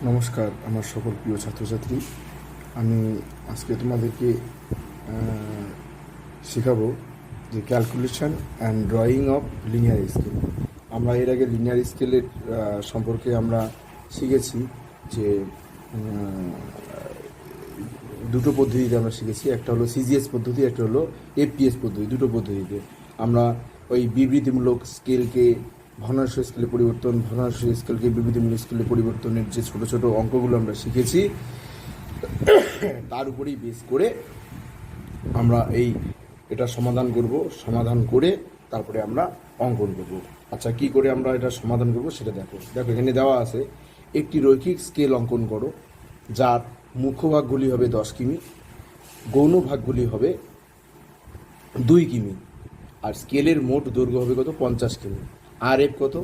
নমস্কার আমার সকল প্রিয় ছাত্রছাত্রী। আমি আজকে তোমাদেরকে শেখাবো যে calculation and drawing of linear scale. আমরা এর আগে লিনিয়ার স্কেলের সম্পর্কে আমরা শিখেছি যে দুটো পদ্ধতিতে আমরা শিখেছি, একটা হলো সিজিএস পদ্ধতি, একটা হলো এফপিএস পদ্ধতি। দুটো পদ্ধতিতে আমরা ওই বিবৃতিমূলক স্কেলকে ভগ্নাংশ স্কেলে পরিবর্তন, ভগ্নাংশ স্কেলকে বিবৃতিমূলক স্কেলে পরিবর্তনের যে ছোটো ছোটো অঙ্কগুলো আমরা শিখেছি, তার উপরেই বেস করে আমরা এটা সমাধান করব। সমাধান করে তারপরে আমরা অঙ্কন করব। আচ্ছা, কি করে আমরা এটা সমাধান করব সেটা দেখো। এখানে দেওয়া আছে, একটি রৈখিক স্কেল অঙ্কন করো যার মুখ্য ভাগগুলি হবে 10 কিমি, গৌণ ভাগগুলি হবে 2 কিমি, আর স্কেলের মোট দৈর্ঘ্য হবে কত 50 কিমি, আর এফ কত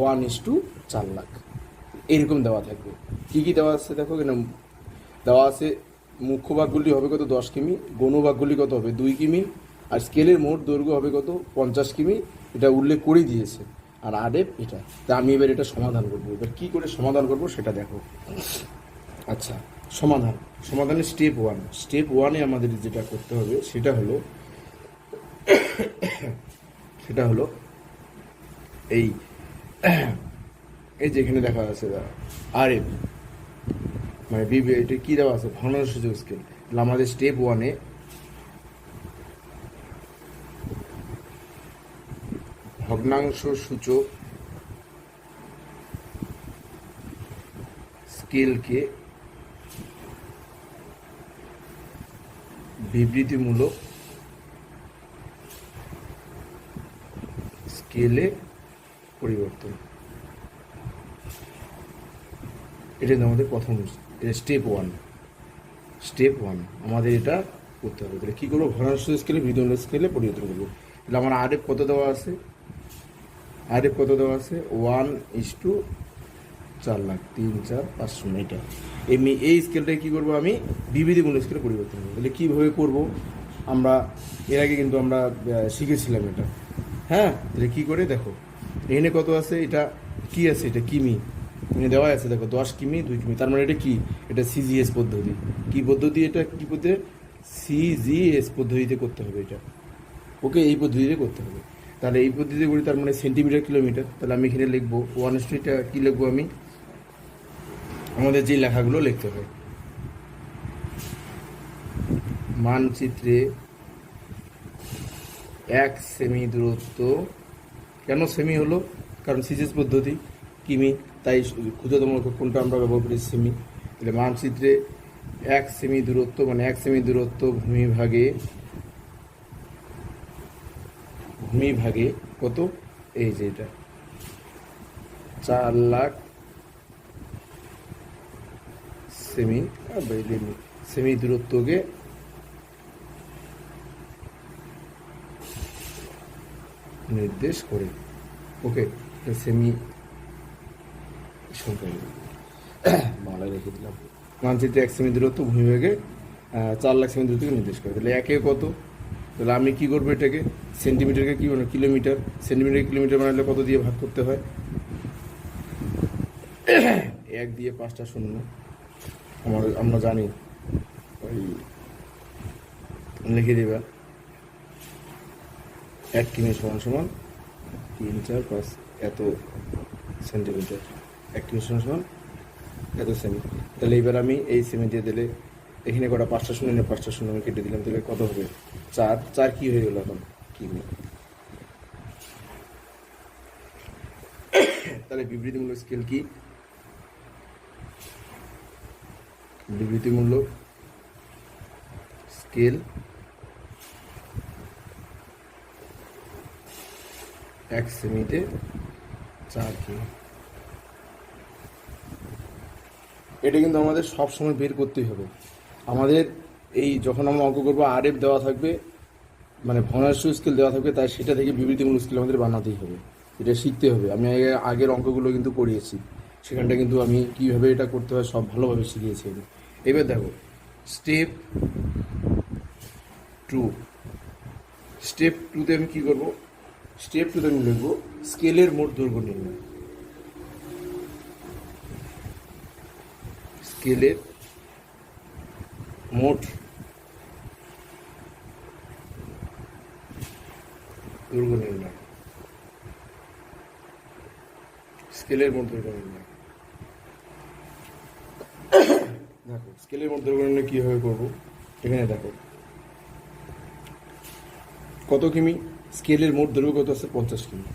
1:4 লাখ। এরকম দেওয়া থাকবে। কী কী দেওয়া আছে দেখো, এখানে দেওয়া আছে মুখ্য ভাগগুলি হবে কত 10 কিমি, গৌণ ভাগগুলি কত হবে 2 কিমি, আর স্কেলের মোট দৈর্ঘ্য হবে কত 50 কিমি। এটা উল্লেখ করে দিয়েছে, আর আর এফ এটা। তা আমি এবার এটা সমাধান করবো। এবার কী করে সমাধান করবো সেটা দেখো। আচ্ছা, সমাধানের স্টেপ ওয়ানে আমাদের যেটা করতে হবে সেটা হলো এই যেখানে দেখা আছে আর এফ, মানে এটা কী দেওয়া আছে ভগ্নাংশ সূচক স্কেল। তাহলে আমাদের স্টেপ ওয়ানে ভগ্নাংশ সূচক স্কেলকে বিবৃতিমূলক স্কেলে পরিবর্তন, এটা আমাদের প্রথম স্টেপ ওয়ান আমাদের এটা করতে হবে। তাহলে কী করবো, ভগ্নাংশ স্কেলে বিবৃতিমূলক স্কেলে পরিবর্তন করবো। তাহলে আমার আর এফ কত দেওয়া আছে, 1:4 লাখ 3, 4, 5, 0। এটা এই স্কেলটাকে কী করবো, আমি বিবৃতিমূলক স্কেলে পরিবর্তন করবো। তাহলে কীভাবে করবো, আমরা এর আগে কিন্তু আমরা শিখেছিলাম এটা। হ্যাঁ, তাহলে কী করে দেখো, এখানে কত আছে, এটা কি আছে, এটা কিমি এখানে দেওয়া আছে দেখো 10 কিমি 2 কিমি। তার মানে এটা কি, এটা সিজিএস পদ্ধতি। কি পদ্ধতি এটা, কি পদ্ধতি, সিজিএস পদ্ধতিতে করতে হবে এটা। ওকে, এই পদ্ধতিতে করতে হবে। তাহলে এই পদ্ধতিতে করি, তার মানে সেন্টিমিটার কিলোমিটার। তাহলে আমি এখানে লিখবো 1:, এটা কী লিখবো, আমি আমাদের যে লেখাগুলো লিখতে হবে। মানচিত্রে 1 সেমি দূরত্ব, কেন সেমি হলো, কারণ সিজিএস পদ্ধতি কিমি, তাই ক্ষুদ্রতম কোনটা আমরা ব্যবহার করি, সেমি। তাহলে মানচিত্রে 1 সেমি দূরত্ব, মানে 1 সেমি দূরত্ব ভূমিভাগে কত, এই যে এটা 4 লাখ সেমি দূরত্বকে নির্দেশ করে। ওকে, সেমি সংখ্যা বাংলায় রেখে দিলাম। মানচিত্রে 1 সেমি দূরত্ব ভূমিভাগে 4 লাখ সেমি দূরত্বকে নির্দেশ করে। তাহলে একে কত, তাহলে আমি কী করবো, এটাকে সেন্টিমিটারকে কী মানে কিলোমিটার, কিলোমিটার বানালে কত দিয়ে ভাগ করতে হয়, 1 দিয়ে 5টা শূন্য আমরা জানি। ওই লিখে দেবা 1 কিমি সমান 3, 4, 5 এত সেন্টিমিটার, 1 কিমি সমান এত সেমি। তাহলে এবার আমি এই সেমি দিয়ে দিলে এখানে কটা 5টা শূন্য, 5টা শূন্য আমি কেটে দিলাম। তাহলে কত হবে 4 কি হয়ে গেল এখন কিমি। তাহলে বিবৃতিমূলক স্কেল কি, বিবৃতিমূলক স্কেল 1 সেমিতে 4 কিমি। এটা কিন্তু আমাদের সব সময় বের করতেই হবে। আমাদের এই যখন আমরা অঙ্ক করবো আর এফ দেওয়া থাকবে, মানে ভগ্নাংশ স্কেল দেওয়া থাকবে, তাই সেটা থেকে বিবৃতিমূলক স্কেল আমাদের বানাতেই হবে। এটা শিখতে হবে। আমি আগের অঙ্কগুলো কিন্তু করিয়েছি, সেখানটা কিন্তু আমি কীভাবে এটা করতে হয় সব ভালোভাবে শিখিয়েছি আমি। এবার দেখো স্টেপ 2। স্টেপ 2তে আমি কী করবো, স্টেপ 2তে আমি লিখবো স্কেলের মোট দৈর্ঘ্য নির্ণয়। স্কেলের মোট দৈর্ঘ্য নির্ণয়। স্কেলের মোট দৈর্ঘ্য নির্ণয়। দেখো স্কেলের মোট দৈর্ঘ্য নির্ণয় কীভাবে করবো, এখানে দেখো কত কিমি, স্কেলের মোট দৈর্ঘ্য কত আছে 50 কিমি।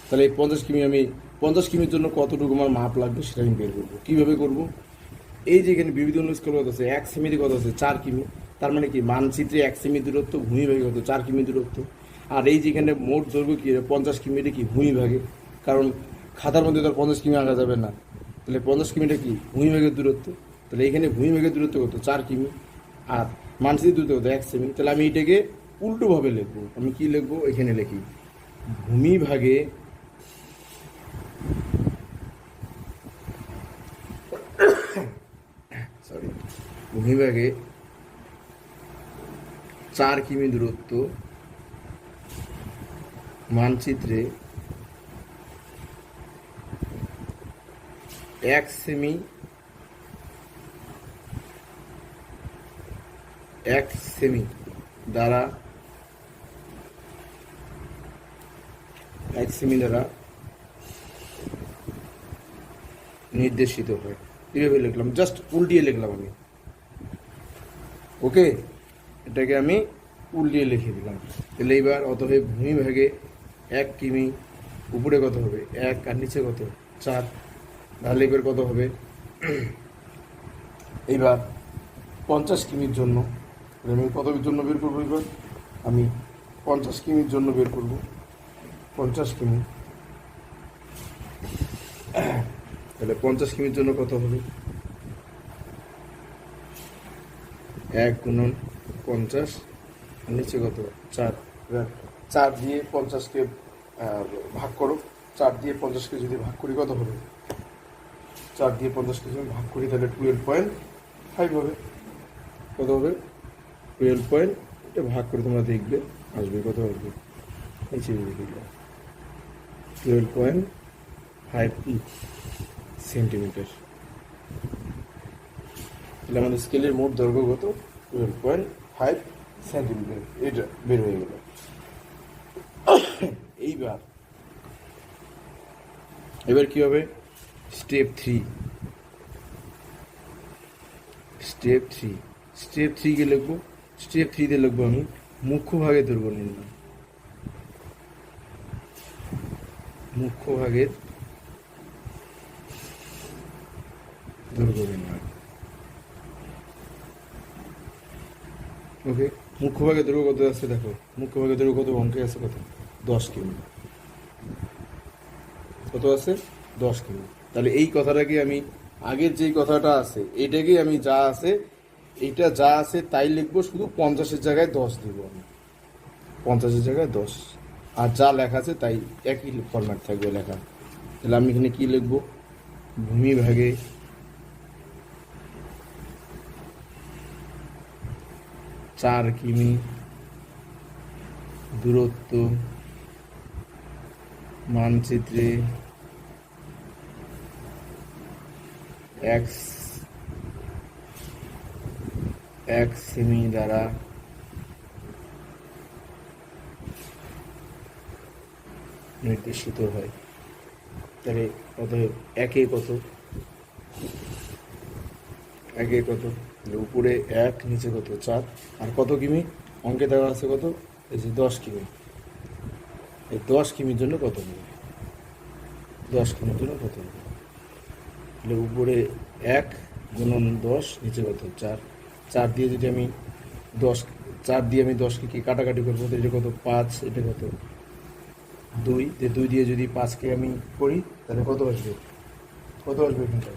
তাহলে এই 50 কিমি আমি 50 কিমির জন্য কতটুকু আমার মাপ লাগবে সেটা আমি বের করবো। কীভাবে করবো, এই যে এখানে বিভিন্ন স্কেল কত আছে, 1 সেমিতে কত আছে 4 কিমি, তার মানে কি মানচিত্রে 1 সেমি দূরত্ব, ভূমিভাগে কত 4 কিমি দূরত্ব। আর এই যেখানে মোট দৈর্ঘ্য কি 50 কিমিটা কি ভূমিভাগে, কারণ খাতার মধ্যে তো 50 কিমি আঁকা যাবে না, তাহলে 50 কিমিটা কি ভূমিভাগের দূরত্ব। তাহলে এখানে ভূমিভাগের দূরত্ব কত 4 কিমি, আর মানচিত্রের দূরত্ব কত 1 সেমি। তাহলে আমি এটাকে উল্টোভাবে লিখবো। আমি কি লিখবো, এখানে লিখি ভূমিভাগে ভূমিভাগে 4 কিমি দূরত্ব, মানচিত্রে 1 সেমি 1 সেমি দ্বারা 1 সেমি দ্বারা নির্দেশিত হয়। এইভাবে লিখলাম, জাস্ট উল্টিয়ে লিখলাম আমি। ওকে, এটাকে আমি উল্টিয়ে লিখে দিলাম। তাহলে এইবার অতএব ভূমিভাগে 1 কিমি, উপরে কত হবে 1 আর নিচে কত 4। তাহলে এবার কত হবে, এইবার 50 কিমির জন্য আমি কতর জন্য বের করবো, এবার আমি 50 কিমির জন্য বের করব। 50 কিমি, তাহলে 50 কিমির জন্য কত হবে 1 গুণন 50 আর নিচে কত 4। 4 দিয়ে 50কে ভাগ করো, 4 দিয়ে 50কে যদি ভাগ করি কত হবে, 4 দিয়ে 50কে যদি ভাগ করি তাহলে 12.5 হবে। কত হবে 12. এটা ভাগ করে তোমরা দেখবে আসবে কত আসবে, নিচে দেখবে 12.5 সেন্টিমিটার। তাহলে আমাদের স্কেলের মোট দৈর্ঘ্য কত 12.5 সেন্টিমিটার, এটা বের হয়ে গেল। এবার কি হবে, স্টেপ 3 কে লিখবো। স্টেপ 3 তে লিখবো আমি মুখ্য ভাগের দৈর্ঘ্য নির্ণয়। মুখ্য ভাগের দৈর্ঘ্য নির্ণয়। ওকে, মুখ্য ভাগের দৈর্ঘ্য কত আছে দেখো, মুখ্য ভাগের দৈর্ঘ্য কত অঙ্কে আছে কত 10 কিমি। কত আছে 10 কিমি। তাহলে এই কথাটাকে আমি আগের যেই কথাটা আছে এটাকে আমি যা আছে এইটা যা আছে তাই লিখবো, শুধু 50-এর জায়গায় 10 দিব আমি, 50-এর জায়গায় 10, আর যা লেখা আছে তাই একই ফরম্যাট থাকবে লেখা। তাহলে আমি এখানে কি লিখবো, ভূমিভাগে 4 কিমি দূরত্ব, মানচিত্রে 1 সেমি দ্বারা নির্দেশিত হয়। তাহলে অতএব একে কত উপরে 1 নিচে কত 4, আর কত কিমি অঙ্কে দেওয়া আছে কত, এই যে 10 কিমি। এই 10 কিমির জন্য কত হবে, 10 কিমির জন্য কত হবে, তাহলে উপরে 1 গুণন 10 নিচে কত 4। 4 দিয়ে যদি আমি 10কে কি কাটাকাটি করবো, এটা কত 5, এটা কত 2, 2 দিয়ে যদি 5কে আমি করি তাহলে কত আসবে এখানটা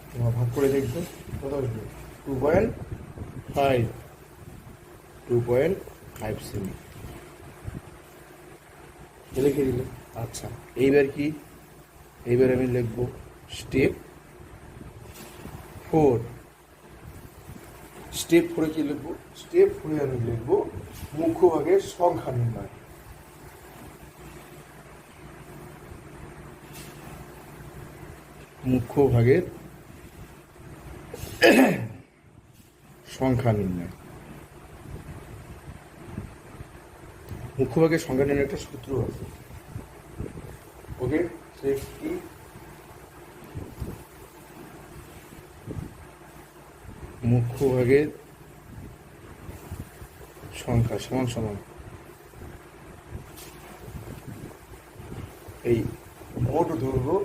তোমরা ভাগ করে দেখবে কত আসবে 2.5 সেমি লিখে দিলে। আচ্ছা, এইবার আমি লিখবো স্টেপ 4। স্টেপ 4 কি লিখবো, স্টেপ 4 আমি লিখবো মুখ্য ভাগের সংখ্যা নির্ণয়। মুখ্য ভাগের সংখ্যা নির্ণয়। মুখ্যভাগের সংখ্যা নির্ণয় একটা সূত্র আছে। ওকে, কি মুখ্যভাগের সংখ্যা সমান সমান এই মোট দৈর্ঘ্য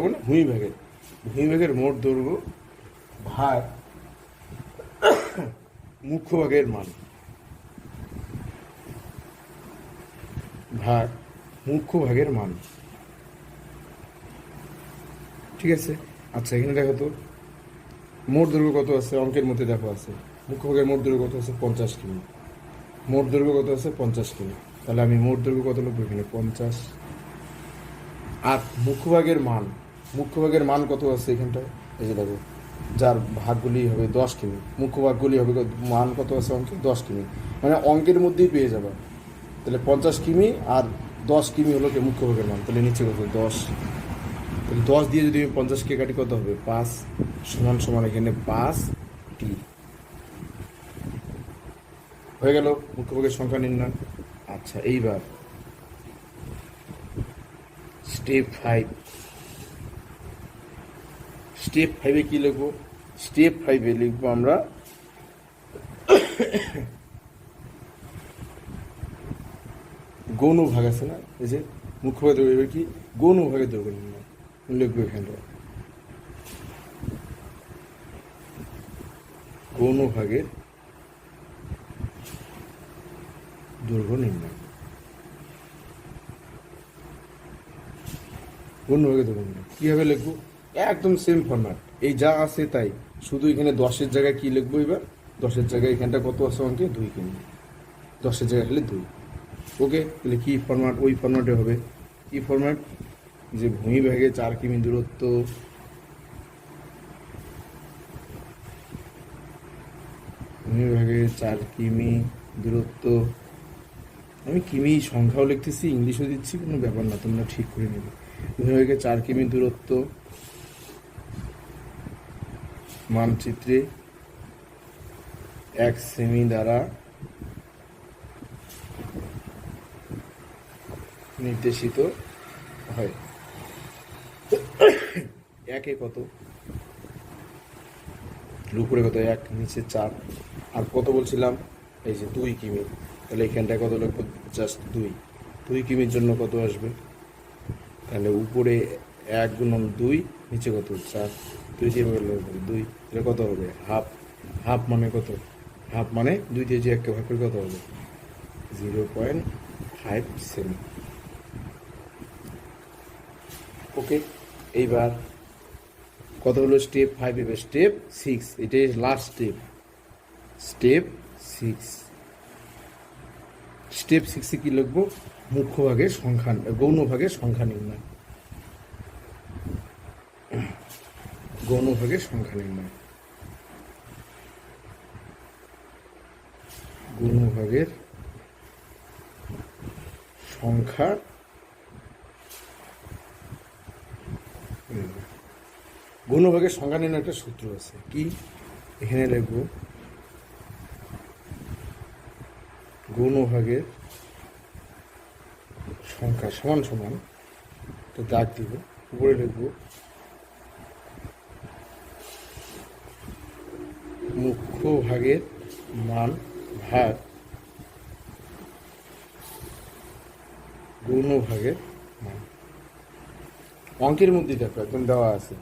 মানে ভূমিভাগের মোট দৈর্ঘ্য ভাগ মুখ্যভাগের মান ভাগ মুখ্যভাগের মান। ঠিক আছে, আচ্ছা এখানে দেখো তো মোট দৈর্ঘ্য কত আছে, অঙ্কের মধ্যে দেখো আছে মুখ্যভাগের মোট দৈর্ঘ্য কত আছে 50 কিমি, মোট দৈর্ঘ্য কত আছে 50 কিমি। তাহলে আমি মোট দৈর্ঘ্য কত লিখবো এখানে 50। আর মুখ্যভাগের মান কত আছে এখানটায়, এই যে দেখো যার ভাগগুলি হবে 10 কিমি, মুখ্য ভাগগুলি হবে মান কত আছে অঙ্কে 10 কিমি, মানে অঙ্কের মধ্যেই পেয়ে যাবে। তাহলে 50 কিমি আর 10 কিমি হলো কি মুখ্য ভাগের মান। তাহলে নিচে কত 10, তাহলে 10 দিয়ে যদি আমি 50কে কাটি কত হবে 5 সমান সমান এখানে 5টি হয়ে গেল মুখ্যভাগের সংখ্যা নির্ণয়। আচ্ছা এইবার স্টেপ 5 কি লিখবো, স্টেপ 5 লিখবো আমরা গৌণ ভাগ আছে না, এই যে মুখ্যভাগের দৈর্ঘ্য কি গৌণ ভাগের দৈর্ঘ্য নির্ণয় লিখবো এখানে গৌণ ভাগের দৈর্ঘ্য নির্ণয়। গৌণ ভাগের দৈর্ঘ্য নির্ণয় কিভাবে লিখবো, একদম সেম ফরম্যাট, এই যা আছে তাই, শুধু এখানে 10-এর জায়গায় কি লিখবো, এবার 10-এর জায়গায় এখানটা কত আছে অঙ্কে 2 কিমি, 10-এর জায়গায় হলে 2। ওকে, তাহলে কি ফরম্যাট, ওই ফরম্যাটে হবে। কি ফরম্যাট, যে ভূমিভাগে 4 কিমি দূরত্ব ভূমিভাগে 4 কিমি দূরত্ব, আমি কিমি সংখ্যাও লিখতেছি ইংলিশও দিচ্ছি, কোনো ব্যাপার না, তোমরা ঠিক করে নেবে। ভূমিভাগে 4 কিমি দূরত্ব মানচিত্রে 1 সেমি দ্বারা নির্দেশিত হয়। একে কত, উপরে কত 1, নিচে 4, আর কত বলছিলাম এই যে 2 কিমি, তাহলে এখানটায় কত লিখবো জাস্ট 2 কিমির জন্য কত আসবে, তাহলে উপরে 1 গুণন 2, নিচে কত 4, 2 দিয়ে 2, তাহলে কত হবে হাফ মানে কত, হাফ মানে 2 দিয়ে যে 1কে ভাগ করে কত হবে 0.5 সেমি। ওকে, এইবার কত হলো স্টেপ 5, এবার স্টেপ 6, এটাই লাস্ট স্টেপ 6। স্টেপ 6-এ কি লিখবো, মুখ্যভাগের সংখ্যা গৌণ ভাগের সংখ্যা নির্ণয়। গৌণ ভাগের সংখ্যা নির্ণয়, গৌণ ভাগের সংখ্যা গৌণ ভাগের সংখ্যা নির্ণয় একটা সূত্র আছে। কি, এখানে লিখবো গৌণ ভাগের সংখ্যা সমান সমান, তো দাগ দিব, উপরে লিখবো মুখ্য ভাগের মান ভাগ গৌণ ভাগের মান। অঙ্কের মধ্যে দেখো একদম দেওয়া আছে,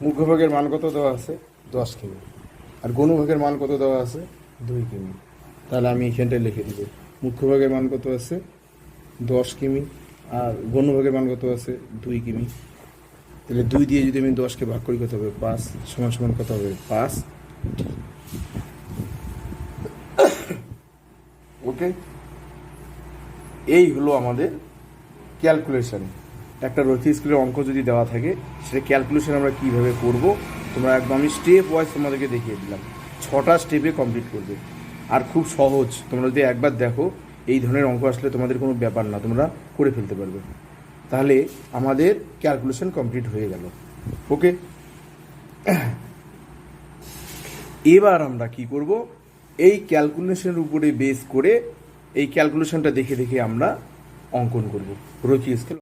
মুখ্য ভাগের মান কত দেওয়া আছে 10 কিমি, আর গৌণ ভাগের মান কত দেওয়া আছে 2 কিমি। তাহলে আমি এখানটায় লিখে দিব মুখ্য ভাগের মান কত আছে 10 কিমি, আর গৌণ ভাগের মান কত আছে 2 কিমি। তাহলে 2 দিয়ে যদি আমি 10কে ভাগ করি কত হবে 5 সমান সমান কত হবে 5। ওকে, এই হলো আমাদের ক্যালকুলেশন। একটা রৈখিক স্কুলের অঙ্ক যদি দেওয়া থাকে সেটা ক্যালকুলেশন আমরা কীভাবে করব, তোমরা একদম আমি স্টেপ ওয়াইজ তোমাদেরকে দেখিয়ে দিলাম, 6টা স্টেপে কমপ্লিট করবে। আর খুব সহজ, তোমরা যদি একবার দেখো এই ধরনের অঙ্ক আসলে তোমাদের কোনো ব্যাপার না, তোমরা করে ফেলতে পারবে। তাহলে আমাদের ক্যালকুলেশন কমপ্লিট হয়ে গেল। ওকে, এবার আমরা কি করব, এই ক্যালকুলেশনের উপরে বেস করে এই ক্যালকুলেশনটা দেখে দেখে আমরা অঙ্কন করব রৈখিক স্কেল।